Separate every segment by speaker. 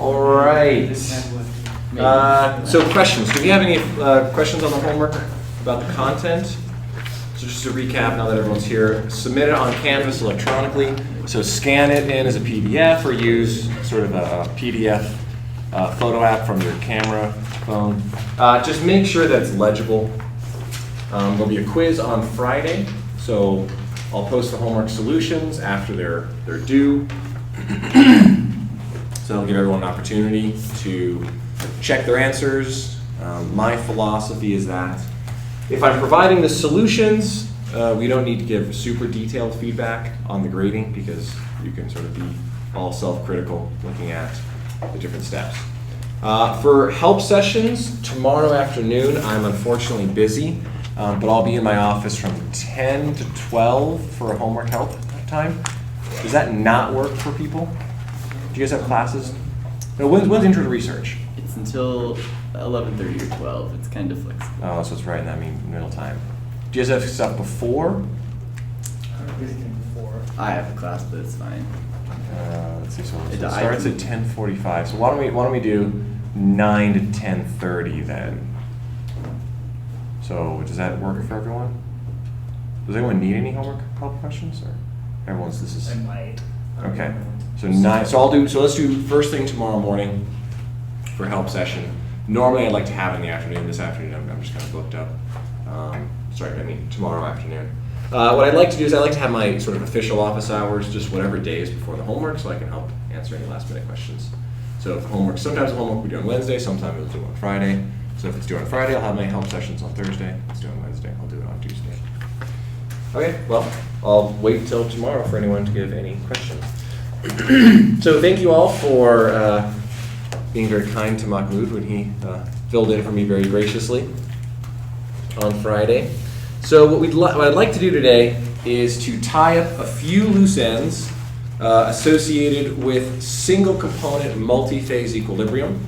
Speaker 1: All right. So questions. Do we have any questions on the homework about the content? So just to recap, now that everyone's here, submit it on Canvas electronically. So scan it in as a PDF or use sort of a PDF photo app from your camera, phone. Just make sure that it's legible. There'll be a quiz on Friday, so I'll post the homework solutions after they're due. So that'll give everyone an opportunity to check their answers. My philosophy is that if I'm providing the solutions, we don't need to give super detailed feedback on the grading because you can sort of be all self-critical looking at the different steps. For help sessions, tomorrow afternoon, I'm unfortunately busy, but I'll be in my office from 10 to 12 for a homework help time. Does that not work for people? Do you guys have classes? No, when's intro to research?
Speaker 2: It's until 11:30 or 12. It's kind of flexible.
Speaker 1: Oh, so it's right in that middle time. Do you guys have stuff before?
Speaker 2: I have a class, but it's fine.
Speaker 1: Let's see. So it starts at 10:45. So why don't we do 9 to 10:30 then? So does that work for everyone? Does anyone need any homework help questions, or everyone's this is?
Speaker 3: I might.
Speaker 1: Okay. So 9. So let's do first thing tomorrow morning for help session. Normally I'd like to have it in the afternoon. This afternoon I'm just kind of booked up. Tomorrow afternoon. What I'd like to do is I'd like to have my sort of official office hours just whatever days before the homework so I can help answer any last minute questions. So if sometimes the homework we do on Wednesday, sometimes we'll do it on Friday. So if it's due on Friday, I'll have my help sessions on Thursday. If it's due on Wednesday, I'll do it on Tuesday. Okay, well, I'll wait until tomorrow for anyone to give any questions. So thank you all for being very kind to Mahmoud when he filled in for me very graciously on Friday. So what I'd like to do today is to tie up a few loose ends associated with single component multi-phase equilibrium.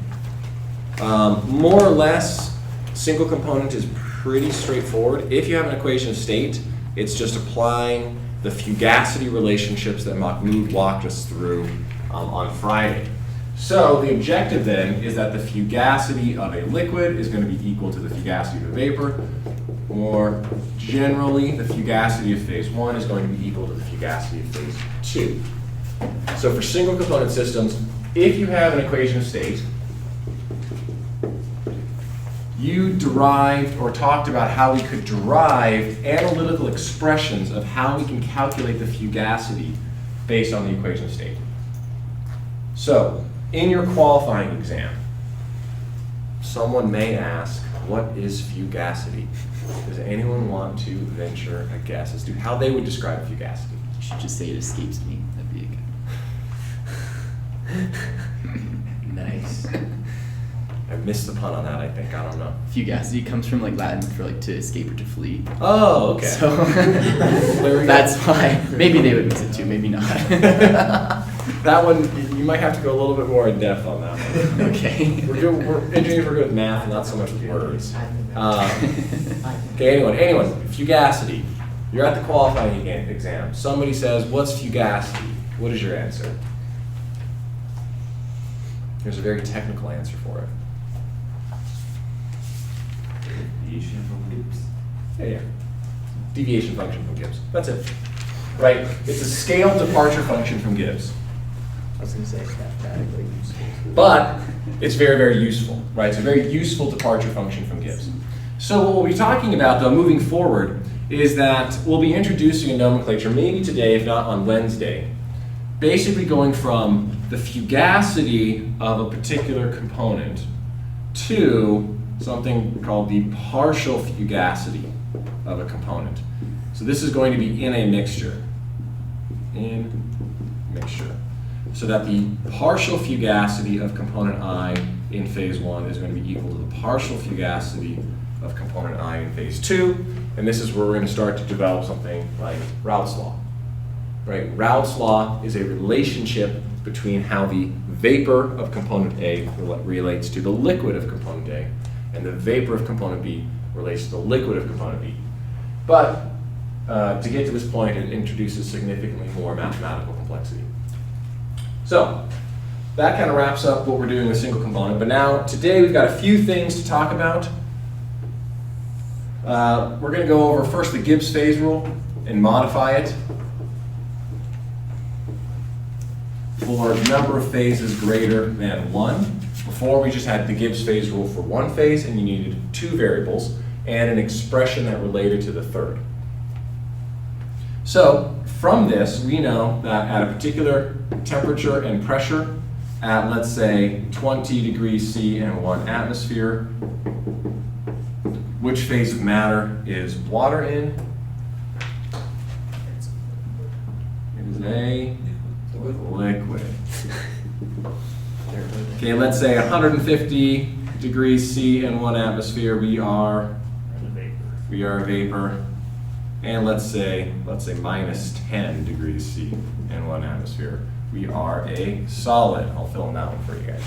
Speaker 1: More or less, single component is pretty straightforward. If you have an equation of state, it's just applying the fugacity relationships that Mahmoud walked us through on Friday. So the objective then is that the fugacity of a liquid is going to be equal to the fugacity of a vapor, or generally the fugacity of phase 1 is going to be equal to the fugacity of phase 2. So for single component systems, if you have an equation of state, you derived or talked about how we could derive analytical expressions of how we can calculate the fugacity based on the equation of state. So, in your qualifying exam, someone may ask, what is fugacity? Does anyone want to venture a guess as to how they would describe fugacity?
Speaker 2: You should just say it escapes me. That'd be good.
Speaker 3: Nice.
Speaker 1: I missed the pun on that, I think. I don't know.
Speaker 2: Fugacity comes from like Latin for like to escape or to flee.
Speaker 1: Oh, okay.
Speaker 2: So
Speaker 1: There we go.
Speaker 2: that's why. Maybe they would miss it too. Maybe not.
Speaker 1: That one, you might have to go a little bit more in depth on that one.
Speaker 2: Okay.
Speaker 1: We're engineers, we're good with math and not so much with words. Okay, anyone, fugacity. You're at the qualifying exam. Somebody says, what's fugacity? What is your answer? There's a very technical answer for it.
Speaker 3: Deviation from Gibbs.
Speaker 1: Yeah. Deviation function from Gibbs. That's it. Right? It's a scale departure function from Gibbs.
Speaker 3: I was going to say mathematically useful.
Speaker 1: But it's very, very useful, right? It's a very useful departure function from Gibbs. So what we'll be talking about, though, moving forward, is that we'll be introducing a nomenclature, maybe today, if not on Wednesday, basically going from the fugacity of a particular component to something called the partial fugacity of a component. So this is going to be in a mixture. In mixture. So that the partial fugacity of component I in phase 1 is going to be equal to the partial fugacity of component I in phase 2. And this is where we're going to start to develop something like Raoult's law. Right? Raoult's law is a relationship between how the vapor of component A relates to the liquid of component A, and the vapor of component B relates to the liquid of component B. But to get to this point, it introduces significantly more mathematical complexity. So, that kind of wraps up what we're doing with single component. But now, today, we've got a few things to talk about. We're going to go over first the Gibbs phase rule and modify it for a number of phases greater than 1. Before, we just had the Gibbs phase rule for one phase, and you needed two variables and an expression that related to the third. So, from this, we know that at a particular temperature and pressure, at let's say 20 degrees C and 1 atmosphere, which phase of matter is water in? It is a liquid. Okay, let's say 150 degrees C and 1 atmosphere, we are a vapor. And let's say minus 10 degrees C and 1 atmosphere, we are a solid. I'll fill in that one for you guys.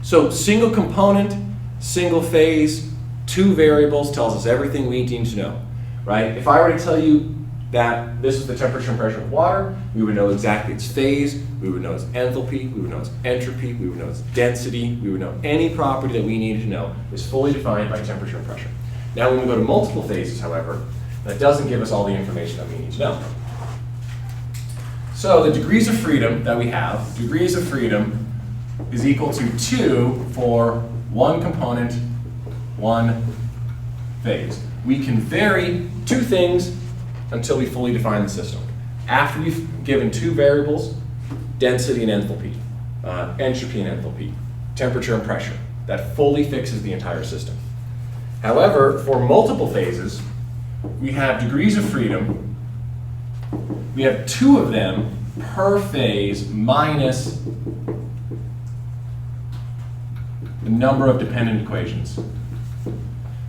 Speaker 1: So single component, single phase, two variables tells us everything we need to know, right? If I were to tell you that this is the temperature and pressure of water, we would know exactly its phase, we would know its enthalpy, we would know its entropy, we would know its density, we would know any property that we needed to know is fully defined by temperature and pressure. Now when we go to multiple phases, however, that doesn't give us all the information that we need to know. So the degrees of freedom that we have, degrees of freedom is equal to 2 for one component, one phase. We can vary two things until we fully define the system. After we've given two variables, density and enthalpy, entropy and enthalpy, temperature and pressure, that fully fixes the entire system. However, for multiple phases, we have degrees of freedom. We have two of them per phase minus the number of dependent equations. All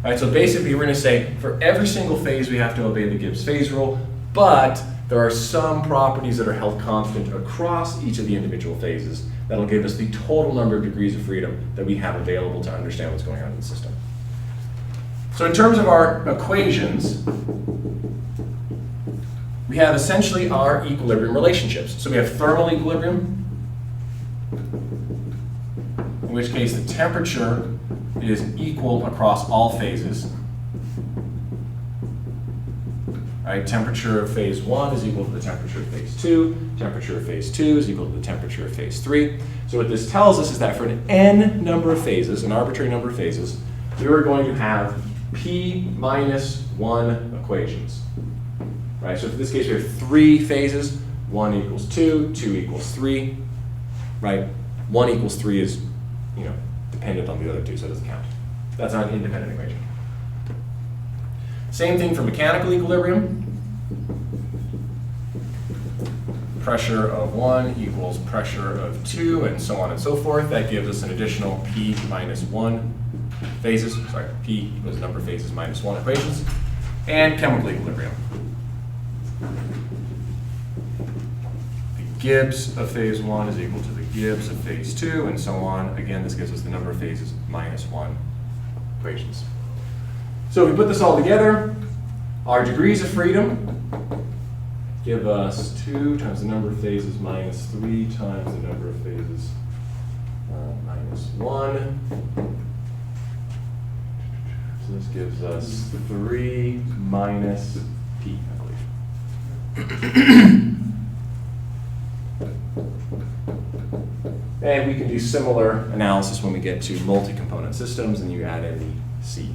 Speaker 1: right, so basically we're going to say for every single phase we have to obey the Gibbs phase rule, but there are some properties that are held constant across each of the individual phases that'll give us the total number of degrees of freedom that we have available to understand what's going on in the system. So in terms of our equations, we have essentially our equilibrium relationships. So we have thermal equilibrium, in which case the temperature is equal across all phases. Right, temperature of phase 1 is equal to the temperature of phase 2. Temperature of phase 2 is equal to the temperature of phase 3. So what this tells us is that for an n number of phases, an arbitrary number of phases, we are going to have p minus 1 equations. Right, so in this case we have 3 phases. 1 equals 2, 2 equals 3. Right, 1 equals 3 is, dependent on the other two, so it doesn't count. That's not an independent equation. Same thing for mechanical equilibrium. Pressure of 1 equals pressure of 2, and so on and so forth. That gives us an additional p minus 1 phases. Sorry, p equals number of phases minus 1 equations. And chemical equilibrium. The Gibbs of phase 1 is equal to the Gibbs of phase 2, and so on. Again, this gives us the number of phases minus 1 equations. So if we put this all together, our degrees of freedom give us 2 times the number of phases minus 3 times the number of phases minus 1. So this gives us 3 minus p, I believe. And we can do similar analysis when we get to multi-component systems and you add in the c.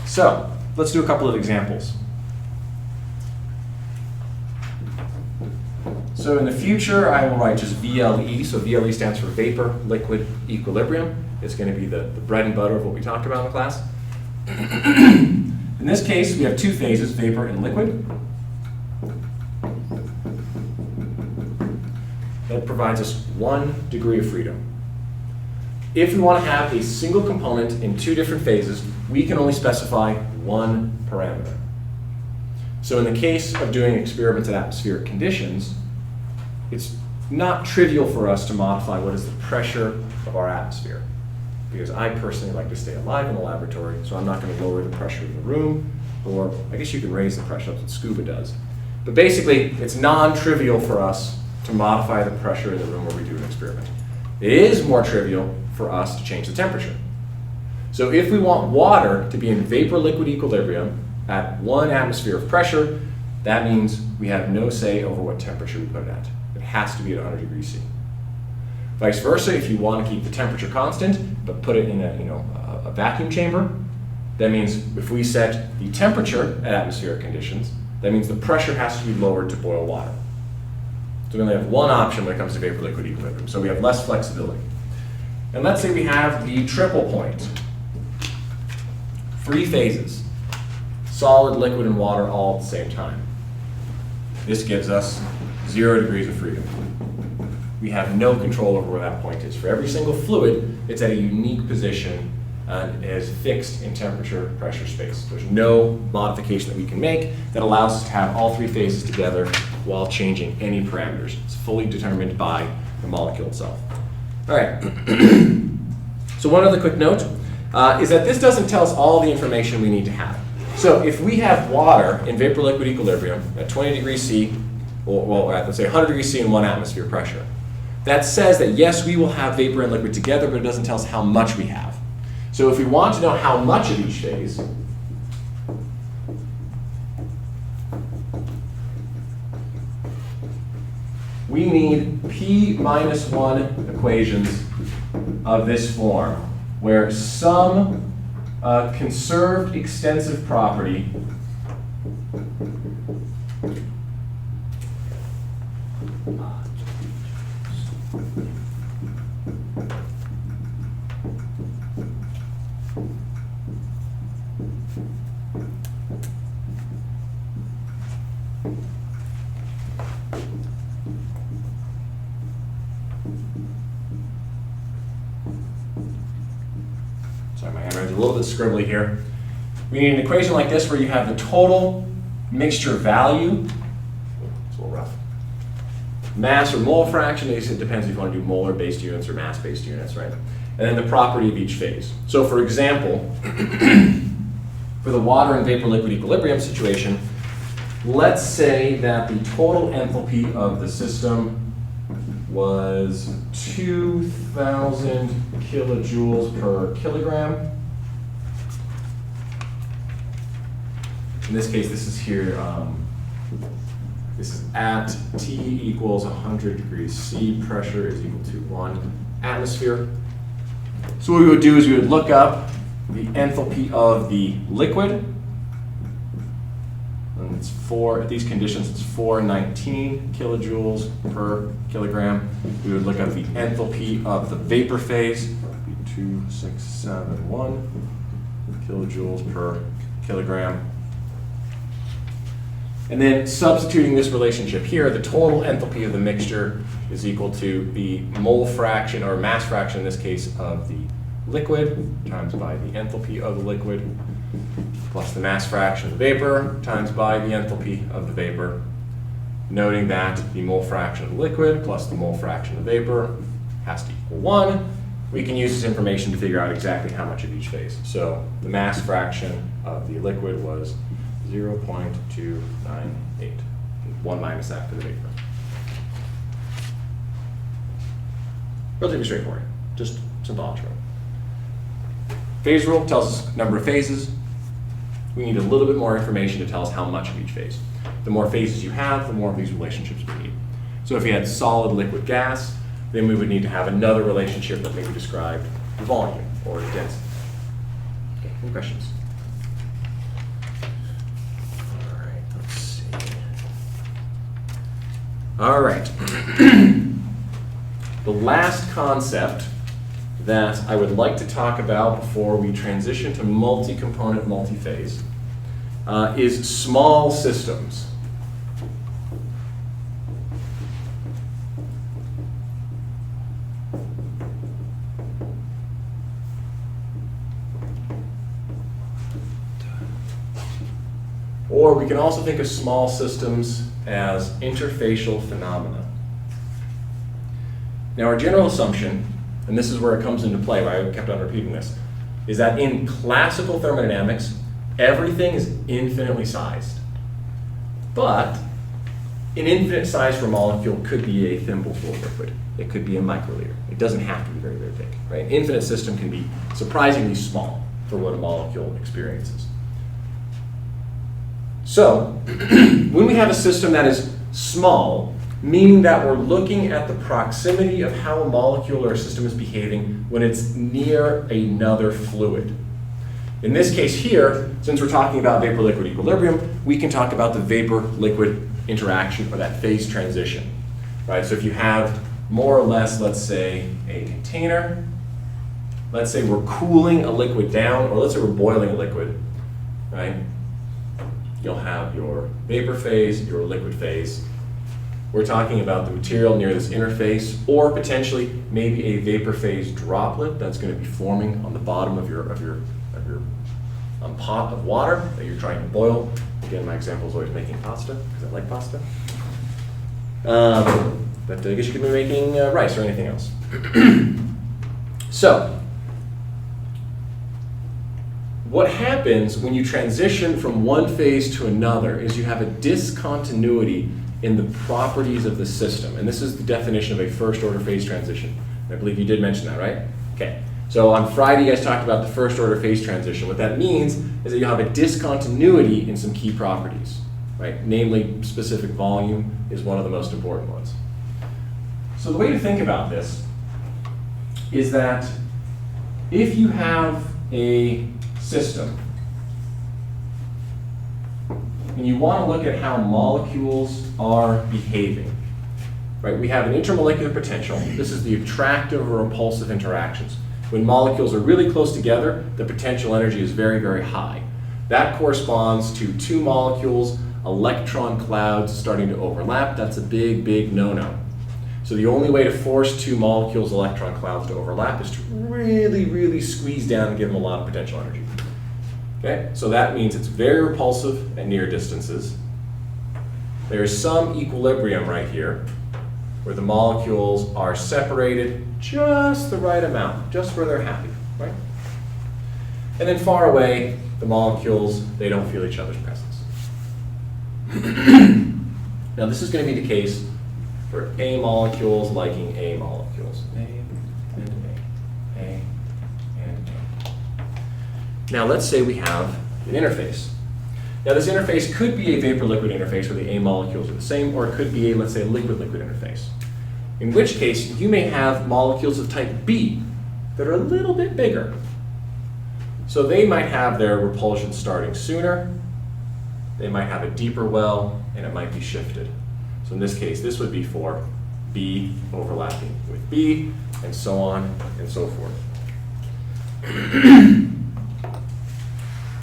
Speaker 1: So let's do a couple of examples. So in the future, I will write just VLE. So VLE stands for vapor liquid equilibrium. It's going to be the bread and butter of what we talked about in the class. In this case, we have 2 phases, vapor and liquid. That provides us 1 degree of freedom. If we want to have a single component in 2 different phases, we can only specify 1 parameter. So in the case of doing experiments at atmospheric conditions, it's not trivial for us to modify what is the pressure of our atmosphere, because I personally like to stay alive in the laboratory, so I'm not going to lower the pressure in the room, or I guess you can raise the pressure, that's what scuba does. But basically, it's non-trivial for us to modify the pressure in the room where we do an experiment. It is more trivial for us to change the temperature. So if we want water to be in vapor-liquid equilibrium at 1 atmosphere of pressure, that means we have no say over what temperature we put it at. It has to be at 100 degrees C. Vice versa, if you want to keep the temperature constant, but put it in a vacuum chamber, that means if we set the temperature at atmospheric conditions, that means the pressure has to be lowered to boil water. So we only have one option when it comes to vapor-liquid equilibrium, so we have less flexibility. And let's say we have the triple point. 3 phases, solid, liquid, and water all at the same time. This gives us 0 degrees of freedom. We have no control over where that point is. For every single fluid, it's at a unique position and is fixed in temperature, pressure, space. There's no modification that we can make that allows us to have all 3 phases together while changing any parameters. It's fully determined by the molecule itself. All right. So one other quick note is that this doesn't tell us all the information we need to have. So if we have water in vapor-liquid equilibrium at 20 degrees C, well, let's say 100 degrees C and 1 atmosphere pressure, that says that yes, we will have vapor and liquid together, but it doesn't tell us how much we have. So if we want to know how much of each phase, we need P-1 equations of this form, where some conserved extensive property sorry, my handwriting's a little bit scribbly here. We need an equation like this where you have the total mixture value, it's a little rough, mass or mole fraction, it depends if you want to do molar-based units or mass-based units, right? And then the property of each phase. So for example, for the water and vapor-liquid equilibrium situation, let's say that the total enthalpy of the system was 2,000 kilojoules per kilogram. In this case, this is here, this is at T equals 100 degrees C, pressure is equal to 1 atmosphere. So what we would do is we would look up the enthalpy of the liquid. And it's at these conditions, it's 419 kilojoules per kilogram. We would look up the enthalpy of the vapor phase, 2671 kilojoules per kilogram. And then substituting this relationship here, the total enthalpy of the mixture is equal to the mole fraction, or mass fraction in this case, of the liquid times by the enthalpy of the liquid, plus the mass fraction of the vapor times by the enthalpy of the vapor, noting that the mole fraction of the liquid plus the mole fraction of the vapor has to equal 1. We can use this information to figure out exactly how much of each phase. So the mass fraction of the liquid was 0.298, 1 minus that for the vapor. Relatively straightforward, just simple algebra. Phase rule tells us number of phases. We need a little bit more information to tell us how much of each phase. The more phases you have, the more of these relationships we need. So if we had solid, liquid, gas, then we would need to have another relationship that maybe described the volume or the density. Okay, any questions? All right, let's see. All right. The last concept that I would like to talk about before we transition to multi-component, multi-phase is small systems. Or we can also think of small systems as interfacial phenomena. Now, our general assumption and this is where it comes into play, why I kept on repeating this, is that in classical thermodynamics, everything is infinitely sized. But an infinite size for a molecule could be a thimbleful of liquid. It could be a microliter. It doesn't have to be very, very big, right? An infinite system can be surprisingly small for what a molecule experiences. So, when we have a system that is small, meaning that we're looking at the proximity of how a molecule or a system is behaving when it's near another fluid. In this case here, since we're talking about vapor-liquid equilibrium, we can talk about the vapor-liquid interaction or that phase transition, right? So if you have more or less, let's say, a container, let's say we're cooling a liquid down, or let's say we're boiling a liquid, right? You'll have your vapor phase, your liquid phase. We're talking about the material near this interface, or potentially maybe a vapor phase droplet that's going to be forming on the bottom of your pot of water that you're trying to boil. Again, my example is always making pasta, because I like pasta. But I guess you could be making rice or anything else. So, what happens when you transition from one phase to another is you have a discontinuity in the properties of the system. And this is the definition of a first order phase transition. I believe you did mention that, right? Okay. So on Friday, you guys talked about the first order phase transition. What that means is that you have a discontinuity in some key properties, right? Namely, specific volume is one of the most important ones. So the way to think about this is that if you have a system and you want to look at how molecules are behaving, right? We have an intermolecular potential. This is the attractive or repulsive interactions. When molecules are really close together, the potential energy is very, very high. That corresponds to two molecules, electron clouds starting to overlap. That's a big, big no-no. So the only way to force two molecules' electron clouds to overlap is to really, really squeeze down and give them a lot of potential energy. Okay? So that means it's very repulsive at near distances. There's some equilibrium right here where the molecules are separated just the right amount, just where they're happy, right? And then far away, the molecules, they don't feel each other's presence. Now this is going to be the case for A molecules liking A molecules. A and A. A and A. Now let's say we have an interface. Now this interface could be a vapor-liquid interface where the A molecules are the same, or it could be a, let's say, a liquid-liquid interface. In which case, you may have molecules of type B that are a little bit bigger. So they might have their repulsion starting sooner, they might have a deeper well, and it might be shifted. So in this case, this would be for B overlapping with B, and so on and so forth.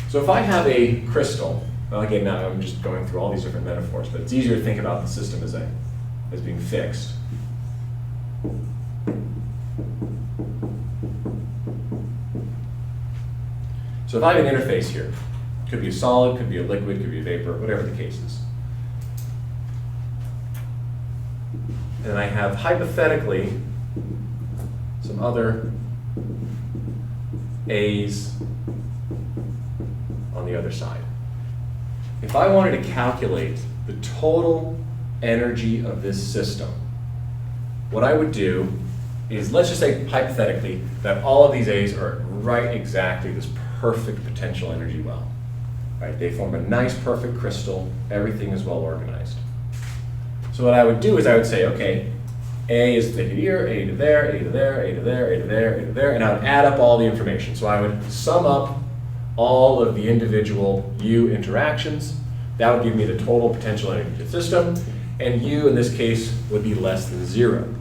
Speaker 1: So if I have a crystal, well, again, now I'm just going through all these different metaphors, but it's easier to think about the system as being fixed. So if I have an interface here, it could be a solid, could be a liquid, could be a vapor, whatever the case is. And I have, hypothetically, some other A's on the other side. If I wanted to calculate the total energy of this system, what I would do is, let's just say hypothetically that all of these A's are right exactly this perfect potential energy well. Right? They form a nice perfect crystal, everything is well organized. So what I would do is I would say, okay, A is to here, A to there, A to there, A to there, A to there, A to there, and I would add up all the information. So I would sum up all of the individual U interactions. That would give me the total potential energy of the system, and U in this case would be less than 0.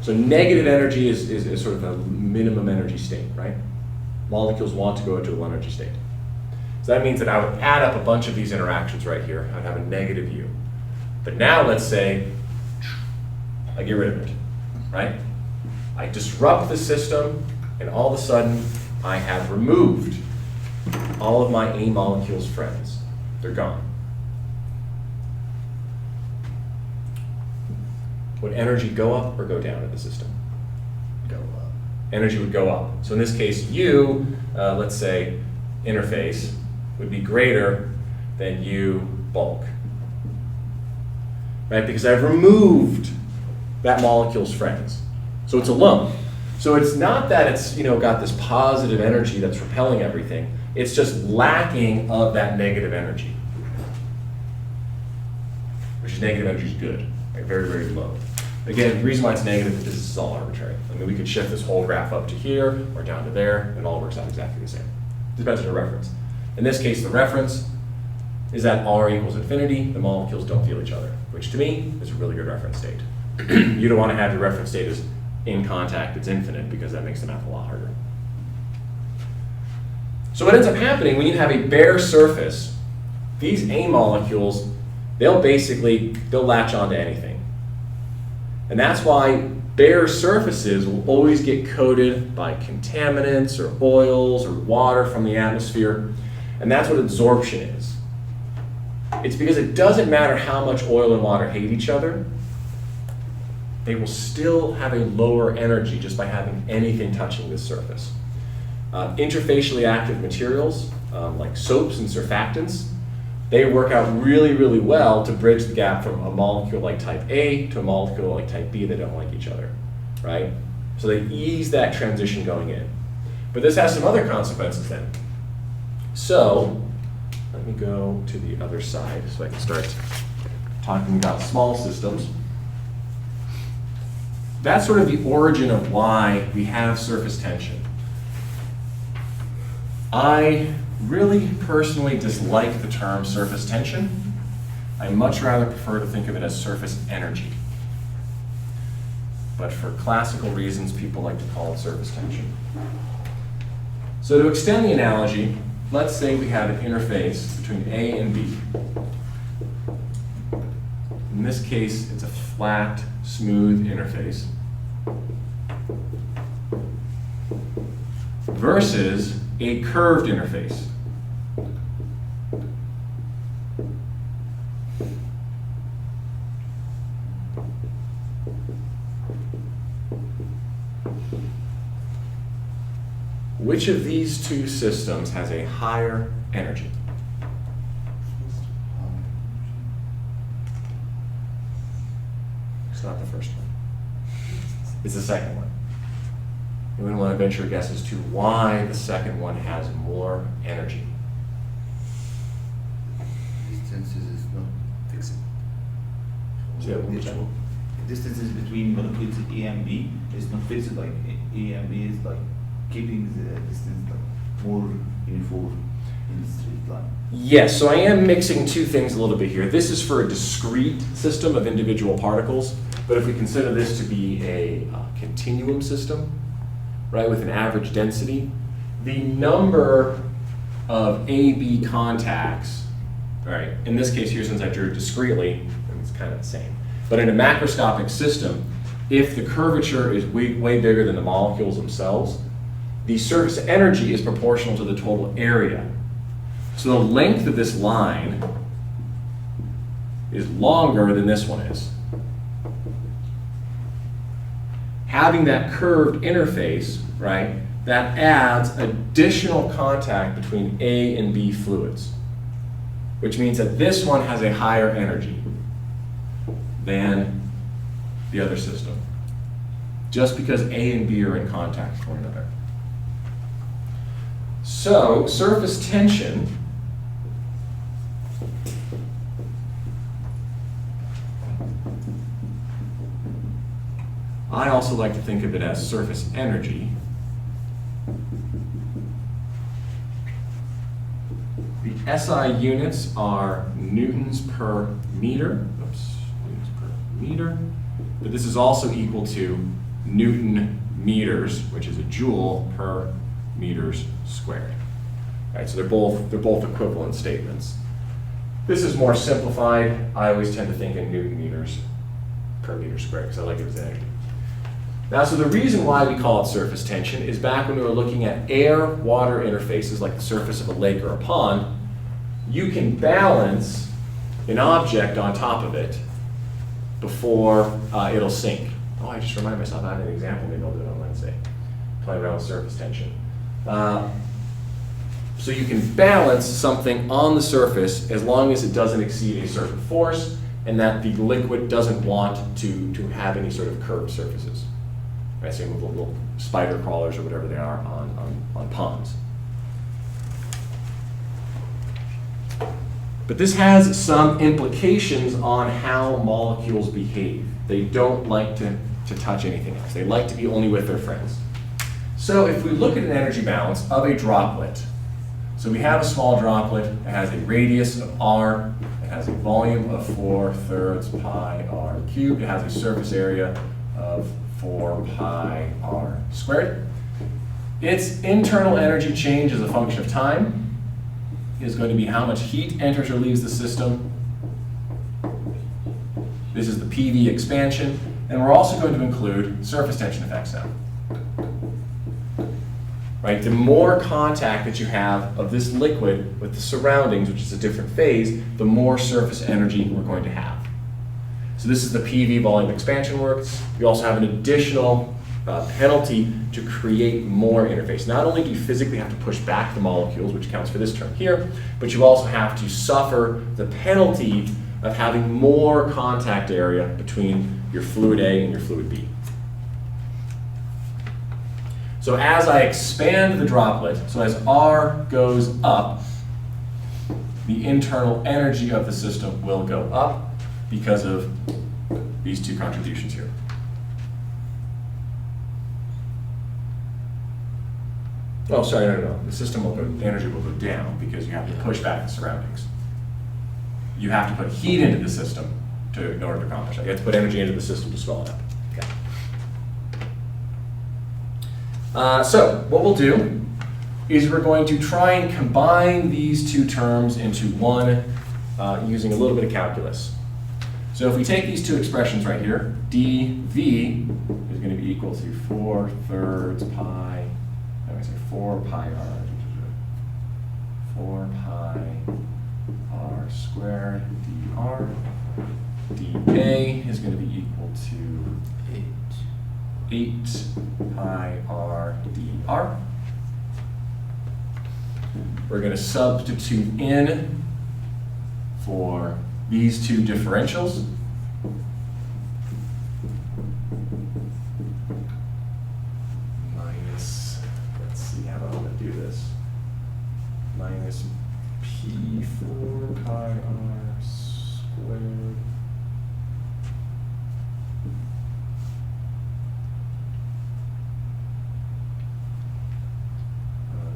Speaker 1: So negative energy is sort of a minimum energy state, right? Molecules want to go into a low energy state. So that means that I would add up a bunch of these interactions right here. I'd have a negative U. But now let's say I get rid of it, right? I disrupt the system, and all of a sudden I have removed all of my A molecules friends. They're gone. would energy go up or go down in the system?
Speaker 2: Go up.
Speaker 1: Energy would go up. So in this case, U, let's say, interface, would be greater than U bulk. Right? Because I've removed that molecule's friends. So it's alone. So it's not that it's got this positive energy that's repelling everything. It's just lacking of that negative energy. Which is negative energy is good. Right? Very, very low. Again, the reason why it's negative is this is all arbitrary. I mean, we could shift this whole graph up to here or down to there, and it all works out exactly the same. Depends on your reference. In this case, the reference is that R equals infinity, the molecules don't feel each other, which to me is a really good reference state. You don't want to have your reference state as in contact, it's infinite, because that makes the math a lot harder. So what ends up happening when you have a bare surface, these A molecules, they'll latch onto anything. And that's why bare surfaces will always get coated by contaminants or oils or water from the atmosphere. And that's what adsorption is. It's because it doesn't matter how much oil and water hate each other, they will still have a lower energy just by having anything touching this surface. Interfacially active materials, like soaps and surfactants, they work out really, really well to bridge the gap from a molecule like type A to a molecule like type B that don't like each other, right? So they ease that transition going in. But this has some other consequences then. So let me go to the other side so I can start talking about small systems. That's sort of the origin of why we have surface tension. I really personally dislike the term surface tension. I much rather prefer to think of it as surface energy. But for classical reasons, people like to call it surface tension. So to extend the analogy, let's say we have an interface between A and B. In this case, it's a flat, smooth interface versus a curved interface. Which of these two systems has a higher energy? It's not the first one. It's the second one. Anyone want to venture a guess as to why the second one has more energy?
Speaker 3: Distances is not fixed.
Speaker 1: Say that one more time.
Speaker 3: Distances between molecules A and B is not fixed. Like A and B is like keeping the distance like more uniform in the straight line.
Speaker 1: Yes, so I am mixing two things a little bit here. This is for a discrete system of individual particles, but if we consider this to be a continuum system, right, with an average density, the number of A-B contacts, right, in this case here, since I drew it discretely, it's kind of the same. But in a macroscopic system, if the curvature is way bigger than the molecules themselves, the surface energy is proportional to the total area. So the length of this line is longer than this one is. Having that curved interface, right, that adds additional contact between A and B fluids, which means that this one has a higher energy than the other system, just because A and B are in contact with one another. So, surface tension I also like to think of it as surface energy. The SI units are newtons per meter. Oops, newtons per meter. But this is also equal to Newton meters, which is a joule per meters squared. Right, so they're both equivalent statements. This is more simplified. I always tend to think in Newton meters per meter squared because I like it as energy. Now, so the reason why we call it surface tension is back when we were looking at air-water interfaces like the surface of a lake or a pond, you can balance an object on top of it before it'll sink. Oh, I just reminded myself I have an example. Maybe I'll do it on Wednesday. Playing around with surface tension. So you can balance something on the surface as long as it doesn't exceed a certain force and that the liquid doesn't want to have any sort of curved surfaces. Right, same with little spider crawlers or whatever they are on ponds. But this has some implications on how molecules behave. They don't like to touch anything else. They like to be only with their friends. So if we look at an energy balance of a droplet, so we have a small droplet, it has a radius of r, it has a volume of 4/3 pi r cubed, it has a surface area of 4 pi r squared. Its internal energy change as a function of time is going to be how much heat enters or leaves the system. This is the PV expansion, and we're also going to include surface tension effects now. Right, the more contact that you have of this liquid with the surroundings, which is a different phase, the more surface energy we're going to have. So this is the PV volume expansion works. You also have an additional penalty to create more interface. Not only do you physically have to push back the molecules, which counts for this term here, but you also have to suffer the penalty of having more contact area between your fluid A and your fluid B. So as I expand the droplet, so as R goes up, the internal energy of the system will go up because of these two contributions here. Oh, sorry, no. The system will go, the energy will go down because you have to push back the surroundings. You have to put heat into the system in order to accomplish that. You have to put energy into the system to swell it up. Okay. So what we'll do is we're going to try and combine these two terms into one using a little bit of calculus. So if we take these two expressions right here, dV is going to be equal to 4/3 pi, I'm going to say 4 pi r, 4 pi r squared dr, dA is going to be equal to 8 pi r dr. We're going to substitute in for these two differentials. Minus, let's see how I'm going to do this. Minus P4 pi r squared.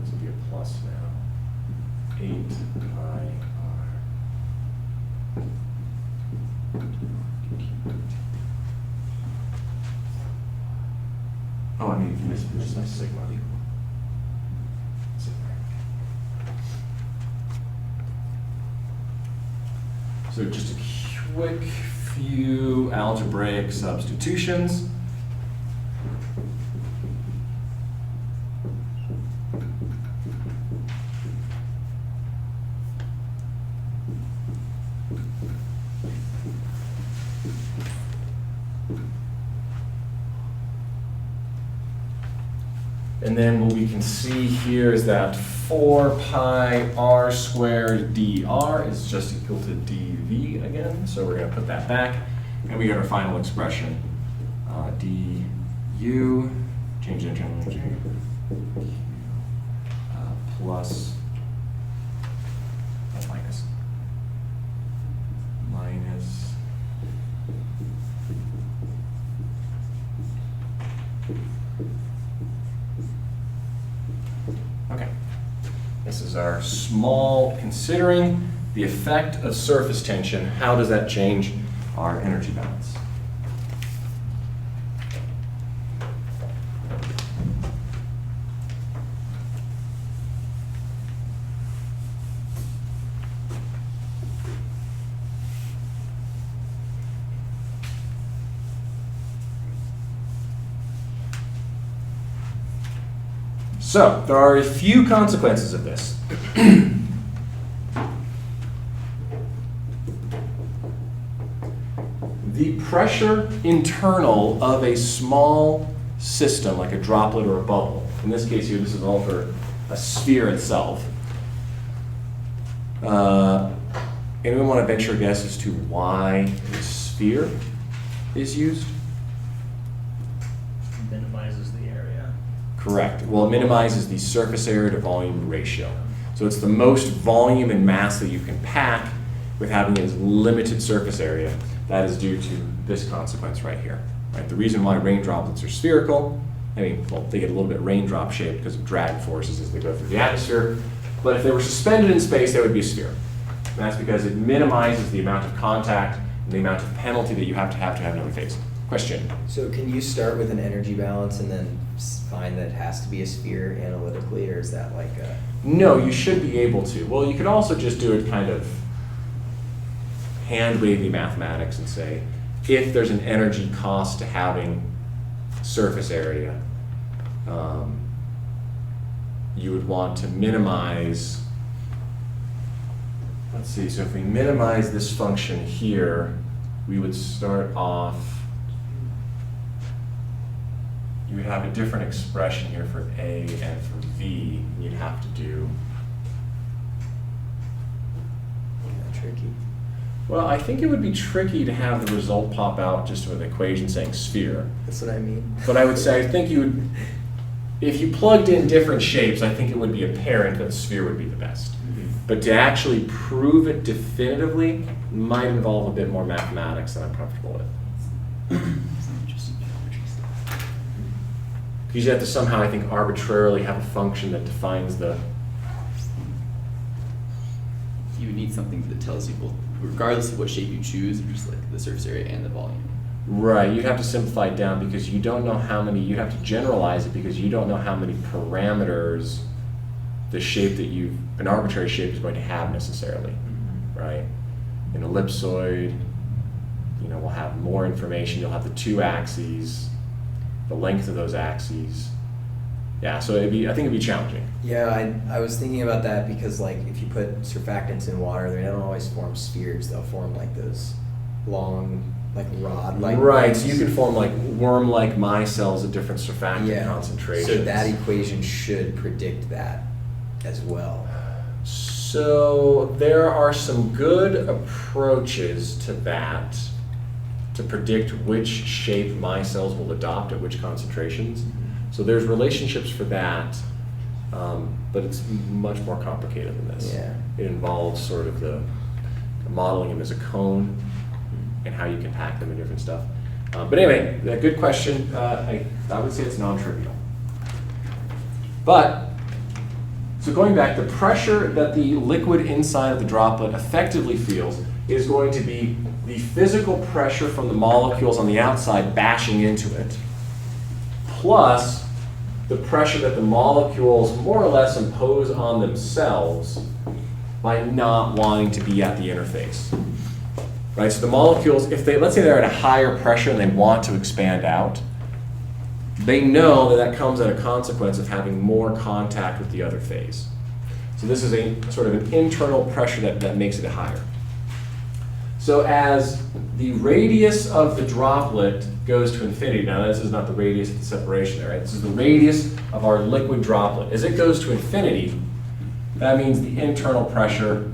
Speaker 1: This will be a plus now. 8 pi r. Oh, I mean, this is my sigma. So just a quick few algebraic substitutions. And then what we can see here is that 4 pi r squared dr is just equal to dV again. So we're going to put that back. And we get our final expression, du, change the internal energy, plus, minus, okay. This is our small, considering the effect of surface tension, how does that change our energy balance? So, there are a few consequences of this. The pressure internal of a small system, like a droplet or a bubble, in this case here, this is all for a sphere itself. Anyone want to venture a guess as to why a sphere is used?
Speaker 4: Minimizes the area.
Speaker 1: Correct. Well, it minimizes the surface area to volume ratio. So it's the most volume and mass that you can pack with having as limited surface area. That is due to this consequence right here. Right? The reason why rain droplets are spherical, I mean, well, they get a little bit raindrop shaped because of drag forces as they go through the atmosphere. But if they were suspended in space, they would be a sphere. And that's because it minimizes the amount of contact and the amount of penalty that you have to have another phase. Question?
Speaker 5: So can you start with an energy balance and then find that it has to be a sphere analytically, or is that like a...
Speaker 1: No, you should be able to. Well, you could also just do it kind of hand-wavy mathematics and say, if there's an energy cost to having surface area, you would want to minimize, let's see, so if we minimize this function here, we would start off, you would have a different expression here for A and for V. You'd have to do.
Speaker 5: tricky?
Speaker 1: Well, I think it would be tricky to have the result pop out just with an equation saying sphere.
Speaker 5: That's what I mean.
Speaker 1: But I would say, I think you would, if you plugged in different shapes, I think it would be apparent that sphere would be the best. But to actually prove it definitively might involve a bit more mathematics than I'm comfortable with. Because you have to somehow, I think, arbitrarily have a function that defines the...
Speaker 2: You would need something that tells you both, regardless of what shape you choose, just like the surface area and the volume.
Speaker 1: Right, you'd have to simplify it down because you don't know how many, you'd have to generalize it because you don't know how many parameters the shape that an arbitrary shape is going to have necessarily, right? An ellipsoid, will have more information. You'll have the two axes, the length of those axes. Yeah, so I think it'd be challenging.
Speaker 5: Yeah, I was thinking about that because like if you put surfactants in water, they don't always form spheres. They'll form like those long, like rod-like.
Speaker 1: Right,
Speaker 5: things.
Speaker 1: so you can form like worm-like micelles at different surfactant concentrations.
Speaker 5: So that equation should predict that as well.
Speaker 1: So there are some good approaches to that to predict which shape micelles will adopt at which concentrations. So there's relationships for that, but it's much more complicated than this.
Speaker 5: Yeah.
Speaker 1: It involves sort of the modeling them as a cone and how you can pack them and different stuff. But anyway, a good question. I would say it's non-trivial. But, so going back, the pressure that the liquid inside of the droplet effectively feels is going to be the physical pressure from the molecules on the outside bashing into it, plus the pressure that the molecules more or less impose on themselves by not wanting to be at the interface. Right, so the molecules, let's say they're at a higher pressure and they want to expand out, they know that comes at a consequence of having more contact with the other phase. So this is a sort of an internal pressure that makes it higher. So as the radius of the droplet goes to infinity, now this is not the radius of the separation there, right? This is the radius of our liquid droplet. As it goes to infinity, that means the internal pressure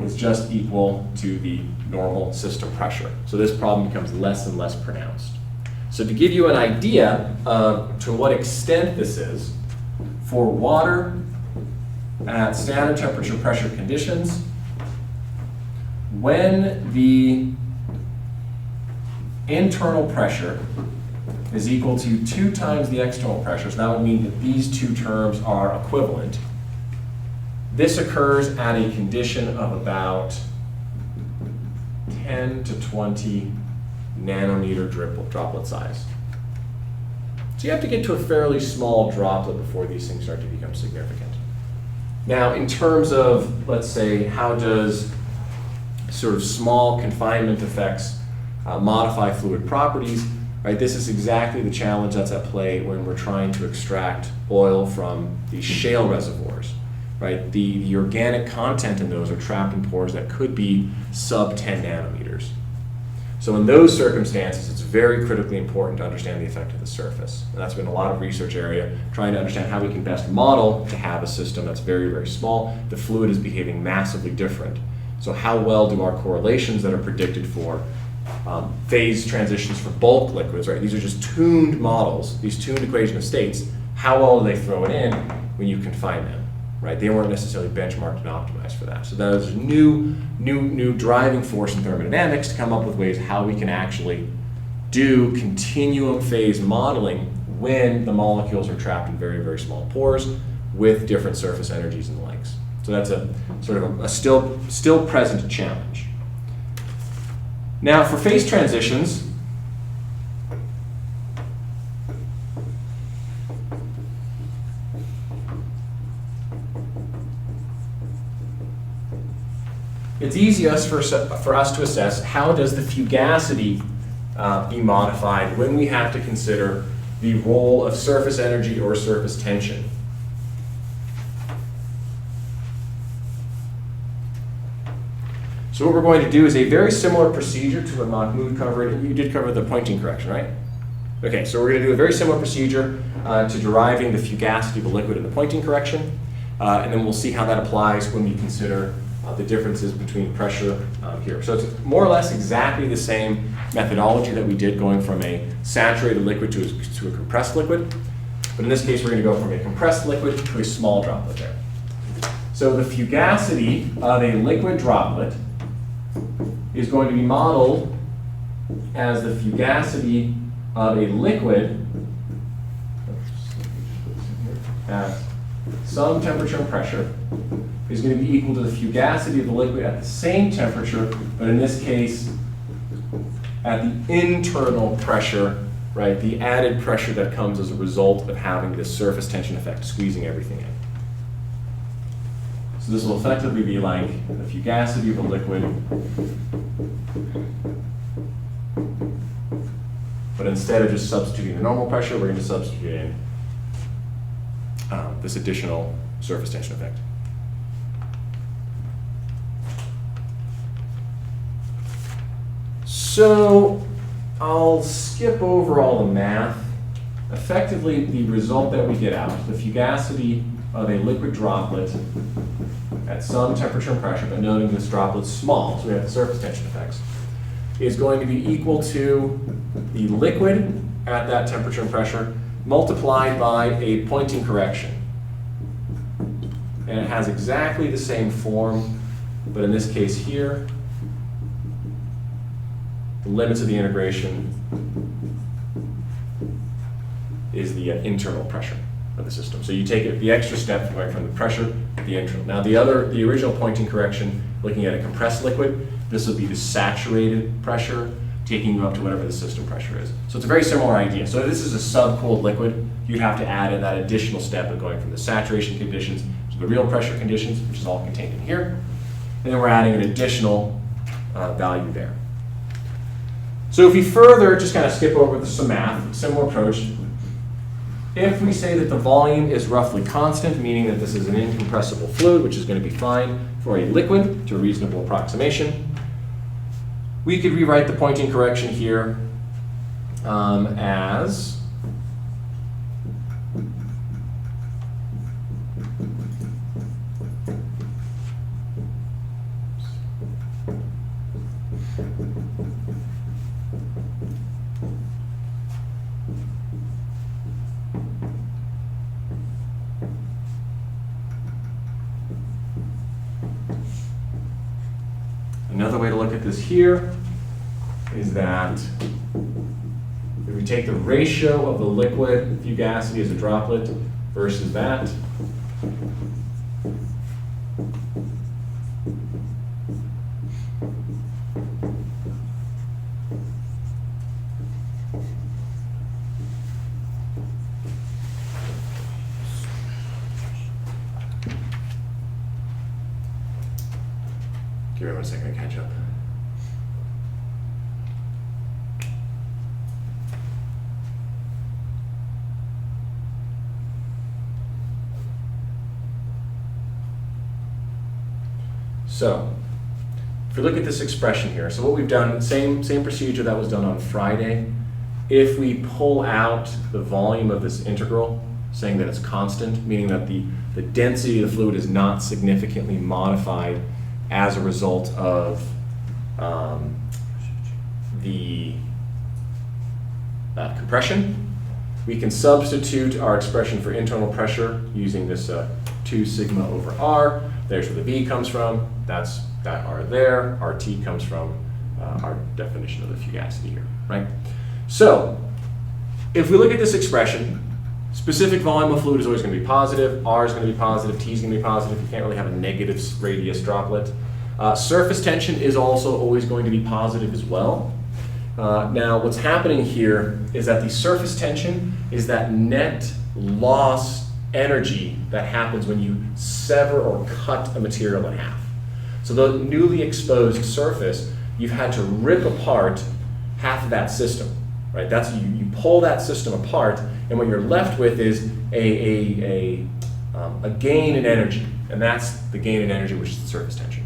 Speaker 1: is just equal to the normal system pressure. So this problem becomes less and less pronounced. So to give you an idea to what extent this is, for water at standard temperature pressure conditions, when the internal pressure is equal to 2 times the external pressure, so that would mean that these two terms are equivalent. This occurs at a condition of about 10 to 20 nanometer droplet size. So you have to get to a fairly small droplet before these things start to become significant. Now, in terms of, let's say, how does sort of small confinement effects modify fluid properties, right? This is exactly the challenge that's at play when we're trying to extract oil from these shale reservoirs, right? The organic content in those are trapped in pores that could be sub 10 nanometers. So in those circumstances, it's very critically important to understand the effect of the surface. And that's been a lot of research area, trying to understand how we can best model to have a system that's very, very small. The fluid is behaving massively different. So how well do our correlations that are predicted for phase transitions for bulk liquids, right? These are just tuned models, these tuned equation of states. How well do they throw it in when you confine them, right? They weren't necessarily benchmarked and optimized for that. So that is a new driving force in thermodynamics to come up with ways how we can actually do continuum phase modeling when the molecules are trapped in very, very small pores with different surface energies and the likes. So that's a sort of a still present challenge. Now for phase transitions, it's easiest for us to assess how does the fugacity be modified when we have to consider the role of surface energy or surface tension. So what we're going to do is a very similar procedure to what Mahmoud covered. You did cover the pointing correction, right? Okay, so we're going to do a very similar procedure to deriving the fugacity of a liquid in the pointing correction, and then we'll see how that applies when we consider the differences between pressure here. So it's more or less exactly the same methodology that we did going from a saturated liquid to a compressed liquid. But in this case, we're going to go from a compressed liquid to a small droplet there. So the fugacity of a liquid droplet is going to be modeled as the fugacity of a liquid at some temperature and pressure is going to be equal to the fugacity of the liquid at the same temperature, but in this case, at the internal pressure, right? The added pressure that comes as a result of having this surface tension effect, squeezing everything in. So this will effectively be like the fugacity of a liquid, but instead of just substituting the normal pressure, we're going to substitute in this additional surface tension effect. So I'll skip over all the math. Effectively, the result that we get out, the fugacity of a liquid droplet at some temperature and pressure, but noting this droplet's small, so we have the surface tension effects, is going to be equal to the liquid at that temperature and pressure multiplied by a pointing correction. And it has exactly the same form, but in this case here, the limits of the integration is the internal pressure of the system. So you take it the extra step going from the pressure to the internal. Now the original pointing correction, looking at a compressed liquid, this will be the saturated pressure, taking you up to whatever the system pressure is. So it's a very similar idea. So if this is a subcooled liquid, you'd have to add in that additional step of going from the saturation conditions to the real pressure conditions, which is all contained in here. And then we're adding an additional value there. So if we further just kind of skip over some math, similar approach, if we say that the volume is roughly constant, meaning that this is an incompressible fluid, which is going to be fine for a liquid to a reasonable approximation, we could rewrite the pointing correction here as another way to look at this here is that if we take the ratio of the liquid fugacity as a droplet versus that, give me 1 second to catch up. So, we look at this expression here, so what we've done, same procedure that was done on Friday. If we pull out the volume of this integral, saying that it's constant, meaning that the density of the fluid is not significantly modified as a result of the compression, we can substitute our expression for internal pressure using this 2 sigma over r. There's where the V comes from. That's that R there. RT comes from our definition of the fugacity here, right? So if we look at this expression, specific volume of fluid is always going to be positive. R is going to be positive. T is going to be positive. You can't really have a negative radius droplet. Surface tension is also always going to be positive as well. Now, what's happening here is that the surface tension is that net loss energy that happens when you sever or cut a material in half. So the newly exposed surface, you've had to rip apart half of that system, right? That's you pull that system apart, and what you're left with is a gain in energy, and that's the gain in energy, which is the surface tension,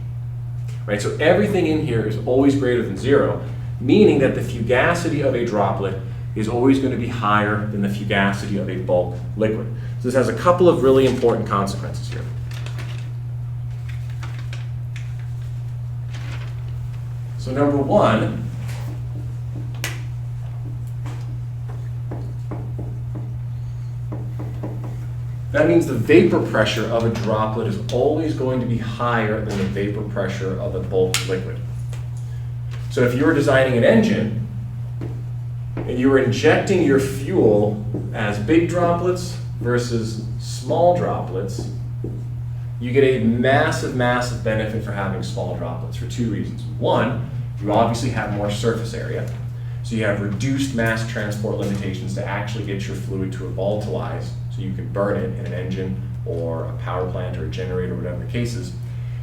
Speaker 1: right? So everything in here is always greater than 0, meaning that the fugacity of a droplet is always going to be higher than the fugacity of a bulk liquid. So this has a couple of really important consequences here. So number 1, that means the vapor pressure of a droplet is always going to be higher than the vapor pressure of a bulk liquid. So if you were designing an engine and you were injecting your fuel as big droplets versus small droplets, you get a massive, massive benefit for having small droplets for 2 reasons. 1, you obviously have more surface area, so you have reduced mass transport limitations to actually get your fluid to volatilize, so you can burn it in an engine or a power plant or a generator, whatever the case is.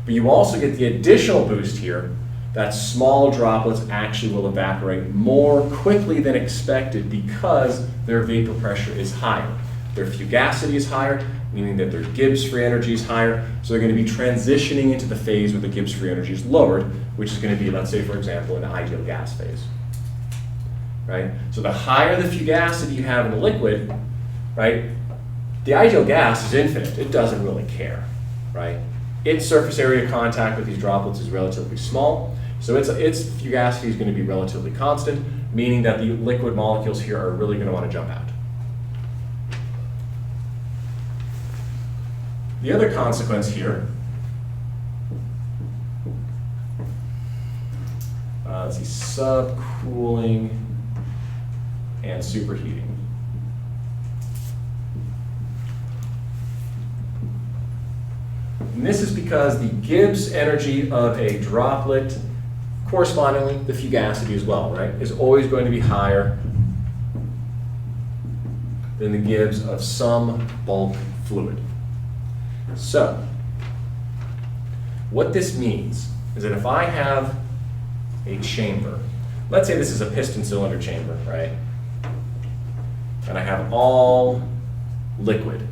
Speaker 1: But you also get the additional boost here that small droplets actually will evaporate more quickly than expected because their vapor pressure is higher. Their fugacity is higher, meaning that their Gibbs free energy is higher, so they're going to be transitioning into the phase where the Gibbs free energy is lowered, which is going to be, let's say, for example, an ideal gas phase. Right? So the higher the fugacity you have in a liquid, right, the ideal gas is infinite. It doesn't really care, right? Its surface area of contact with these droplets is relatively small, so its fugacity is going to be relatively constant, meaning that the liquid molecules here are really going to want to jump out. The other consequence here, let's see, subcooling and superheating. And this is because the Gibbs energy of a droplet, correspondingly the fugacity as well, right, is always going to be higher than the Gibbs of some bulk fluid. So, what this means is that if I have a chamber, let's say this is a piston cylinder chamber, right? And I have all liquid,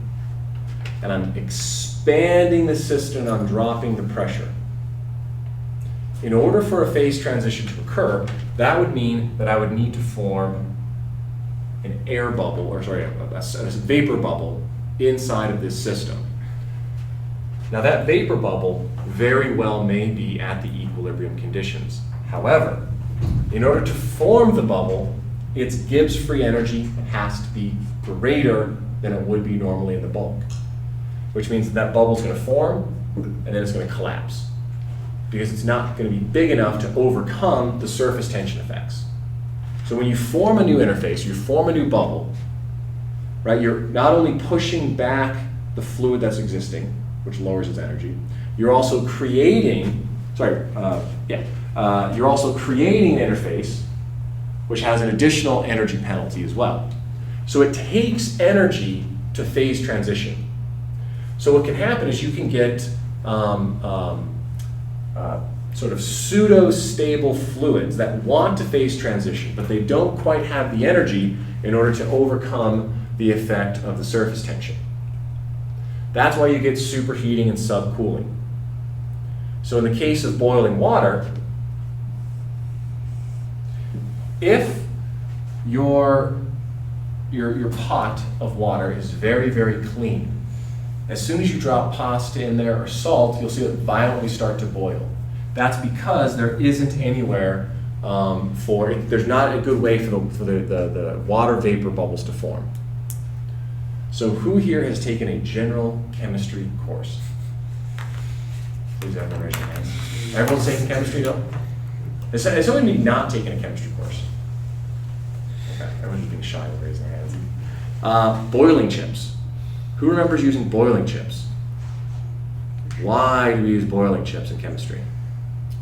Speaker 1: and I'm expanding the system and I'm dropping the pressure. In order for a phase transition to occur, that would mean that I would need to form an air bubble, or sorry, a vapor bubble inside of this system. Now that vapor bubble very well may be at the equilibrium conditions. However, in order to form the bubble, its Gibbs free energy has to be greater than it would be normally in the bulk, which means that bubble is going to form and then it's going to collapse because it's not going to be big enough to overcome the surface tension effects. So when you form a new interface, you form a new bubble, right, you're not only pushing back the fluid that's existing, which lowers its energy, you're also creating, you're also creating an interface which has an additional energy penalty as well. So it takes energy to phase transition. So what can happen is you can get sort of pseudo-stable fluids that want to phase transition, but they don't quite have the energy in order to overcome the effect of the surface tension. That's why you get superheating and subcooling. So in the case of boiling water, If your pot of water is very, very clean, as soon as you drop pasta in there or salt, you'll see it violently start to boil. That's because there isn't anywhere there's not a good way for the water vapor bubbles to form. So who here has taken a general chemistry course? Please everyone raise your hands. Everyone's taking chemistry, no? Has somebody not taken a chemistry course? Okay, everyone's just being shy with raising their hands. Boiling chips. Who remembers using boiling chips? Why do we use boiling chips in chemistry?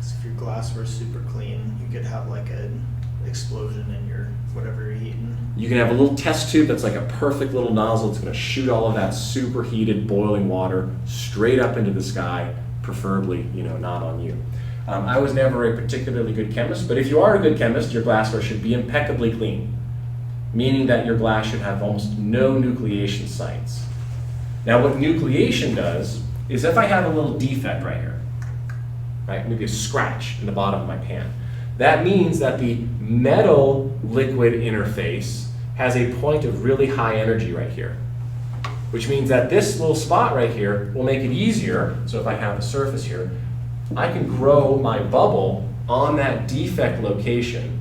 Speaker 4: So if your glass were super clean, you could have like an explosion in your whatever you're heating.
Speaker 1: You can have a little test tube that's like a perfect little nozzle. It's going to shoot all of that superheated boiling water straight up into the sky, preferably, not on you. I was never a particularly good chemist, but if you are a good chemist, your glassware should be impeccably clean, meaning that your glass should have almost no nucleation sites. Now, what nucleation does is if I have a little defect right here, right, maybe a scratch in the bottom of my pan, that means that the metal liquid interface has a point of really high energy right here, which means that this little spot right here will make it easier. So if I have a surface here, I can grow my bubble on that defect location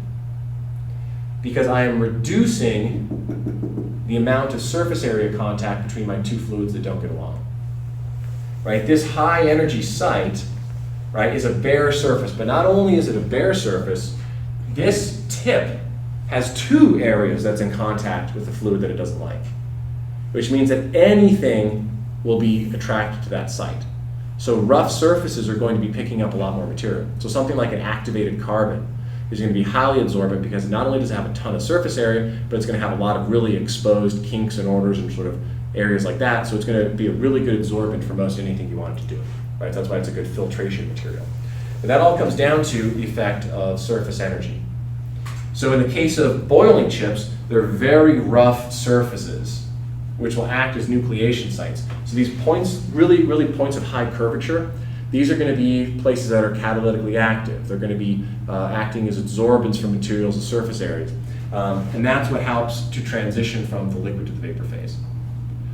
Speaker 1: because I am reducing the amount of surface area contact between my two fluids that don't get along. Right? This high energy site, right, is a bare surface, but not only is it a bare surface, this tip has two areas that's in contact with the fluid that it doesn't like, which means that anything will be attracted to that site. So rough surfaces are going to be picking up a lot more material. So something like an activated carbon is going to be highly absorbent because not only does it have a ton of surface area, but it's going to have a lot of really exposed kinks and orders and sort of areas like that. So it's going to be a really good absorbent for most anything you want it to do. Right? So that's why it's a good filtration material. And that all comes down to the effect of surface energy. So in the case of boiling chips, they're very rough surfaces, which will act as nucleation sites. So these points, really points of high curvature, these are going to be places that are catalytically active. They're going to be acting as adsorbents for materials and surface areas. And that's what helps to transition from the liquid to the vapor phase.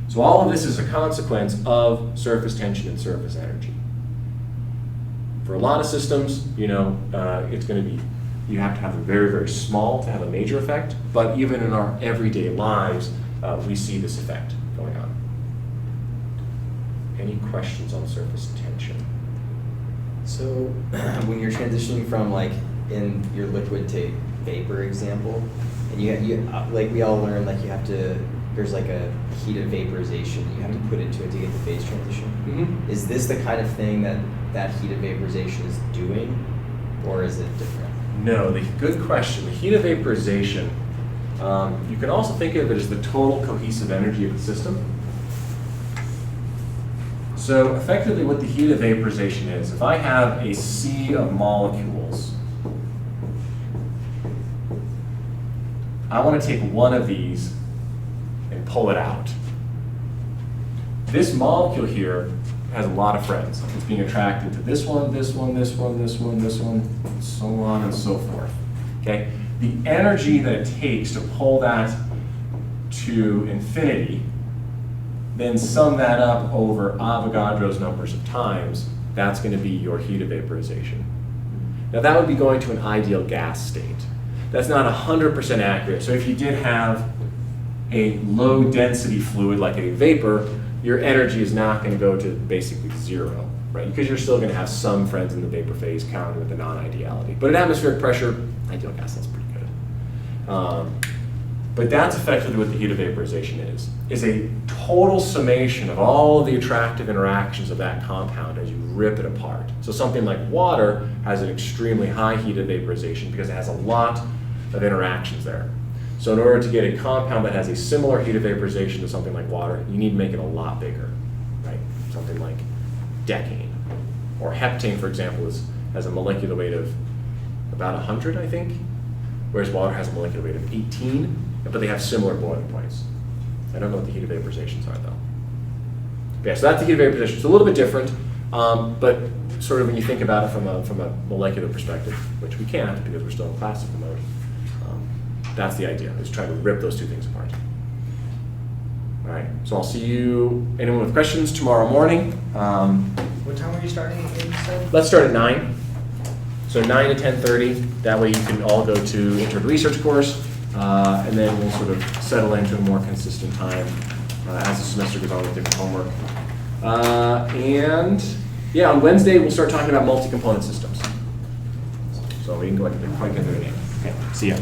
Speaker 1: So all of this is a consequence of surface tension and surface energy. For a lot of systems, it's going to be, you have to have them very, very small to have a major effect, but even in our everyday lives, we see this effect going on. Any questions on surface tension?
Speaker 5: So when you're transitioning from like in your liquid to vapor example, and you like we all learned like there's like a heat of vaporization you have to put into it to get the phase transition.
Speaker 1: Mm-hmm.
Speaker 5: Is this the kind of thing that heat of vaporization is doing, or is it different?
Speaker 1: No, good question. The heat of vaporization, you can also think of it as the total cohesive energy of the system. So effectively what the heat of vaporization is, if I have a sea of molecules, I want to take one of these and pull it out. This molecule here has a lot of friends. It's being attracted to this one, this one, this one, this one, this one, so on and so forth. Okay? The energy that it takes to pull that to infinity, then sum that up over Avogadro's numbers of times, that's going to be your heat of vaporization. Now that would be going to an ideal gas state. That's not 100% accurate. So if you did have a low density fluid like a vapor, your energy is not going to go to basically zero, right? Because you're still going to have some friends in the vapor phase counting with the non-ideality. But at atmospheric pressure, ideal gas, that's pretty good. But that's effectively what the heat of vaporization is a total summation of all of the attractive interactions of that compound as you rip it apart. So something like water has an extremely high heat of vaporization because it has a lot of interactions there. So in order to get a compound that has a similar heat of vaporization to something like water, you need to make it a lot bigger, right? Something like decane. Or heptane, for example, has a molecular weight of about 100, I think, whereas water has a molecular weight of 18, but they have similar boiling points. I don't know what the heat of vaporizations are, though. But yeah, so that's the heat of vaporization. It's a little bit different, but sort of when you think about it from a molecular perspective, which we can't because we're still in classical mode, That's the idea, is try to rip those two things apart. All right, so I'll see you, anyone with questions, tomorrow morning.
Speaker 4: What time are you starting again, you said?
Speaker 1: Let's start at 9. So 9 to 10:30. That way you can all go to enter the research course, and then we'll sort of settle into a more consistent time as the semester goes on with different homework. And yeah, on Wednesday we'll start talking about multi-component systems. So we can go ahead and quite get there. Okay, see ya.